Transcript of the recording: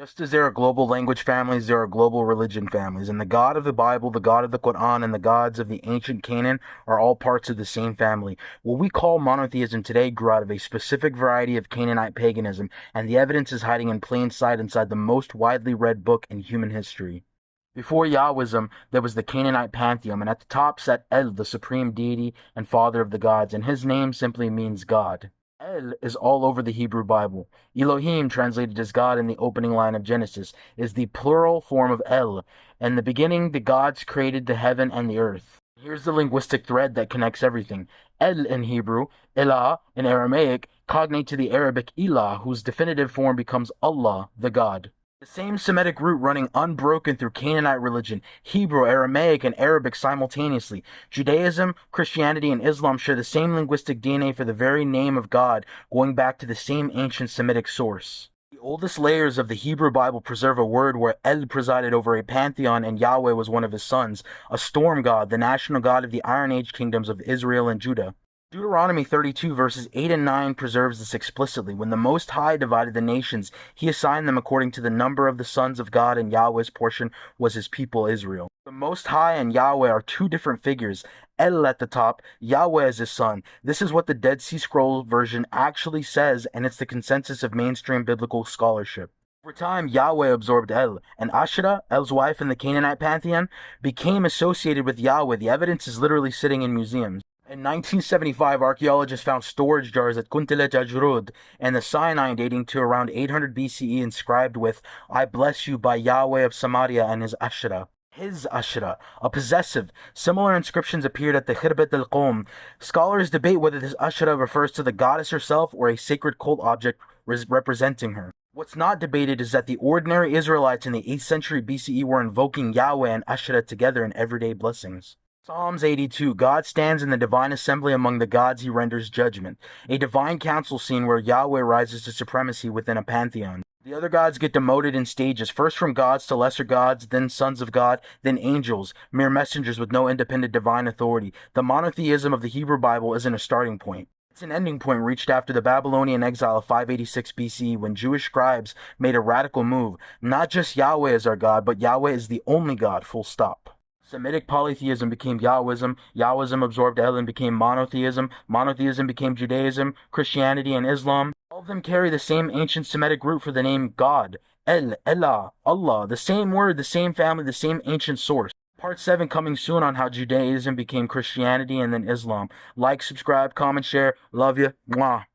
Just as there are global language families, there are global religion families, and the God of the Bible, the God of the Quran, and the gods of the ancient Canaan are all parts of the same family. What we call monotheism today grew out of a specific variety of Canaanite paganism, and the evidence is hiding in plain sight inside the most widely read book in human history. Before Yahwism, there was the Canaanite pantheon, and at the top sat El, the supreme deity and father of the gods, and his name simply means God. El is all over the Hebrew Bible. Elohim, translated as God in the opening line of Genesis, is the plural form of El. In the beginning, the gods created the heaven and the earth. Here's the linguistic thread that connects everything. El in Hebrew, Elah in Aramaic, cognate to the Arabic Elah, whose definitive form becomes Allah, the God. The same Semitic root running unbroken through Canaanite religion, Hebrew, Aramaic, and Arabic simultaneously. Judaism, Christianity, and Islam share the same linguistic DNA for the very name of God, going back to the same ancient Semitic source. The oldest layers of the Hebrew Bible preserve a word where El presided over a pantheon and Yahweh was one of his sons, a storm god, the national god of the Iron Age kingdoms of Israel and Judah. Deuteronomy 32 verses 8 and 9 preserves this explicitly. When the Most High divided the nations, he assigned them according to the number of the sons of God, and Yahweh's portion was his people Israel. The Most High and Yahweh are two different figures. El at the top, Yahweh as his son. This is what the Dead Sea Scrolls version actually says, and it's the consensus of mainstream biblical scholarship. Over time, Yahweh absorbed El, and Asherah, El's wife in the Canaanite pantheon, became associated with Yahweh. The evidence is literally sitting in museums. In 1975, archaeologists found storage jars at Kuntilet Ajrud and the Sinai dating to around 800 BCE inscribed with, "I bless you by Yahweh of Samaria and his Asherah." His Asherah, a possessive. Similar inscriptions appeared at the Khirbet al-Qom. Scholars debate whether this Asherah refers to the goddess herself or a sacred cult object representing her. What's not debated is that the ordinary Israelites in the 8th century BCE were invoking Yahweh and Asherah together in everyday blessings. Psalms 82, God stands in the divine assembly among the gods, he renders judgment. A divine council scene where Yahweh rises to supremacy within a pantheon. The other gods get demoted in stages, first from gods to lesser gods, then sons of God, then angels, mere messengers with no independent divine authority. The monotheism of the Hebrew Bible isn't a starting point. It's an ending point reached after the Babylonian exile of 586 BCE when Jewish scribes made a radical move. Not just Yahweh is our God, but Yahweh is the only God, full stop. Semitic polytheism became Yahwism, Yahwism absorbed El and became monotheism, monotheism became Judaism, Christianity, and Islam. All of them carry the same ancient Semitic root for the name God, El, Elah, Allah, the same word, the same family, the same ancient source. Part 7 coming soon on how Judaism became Christianity and then Islam. Like, subscribe, comment, share. Love you. Mwah.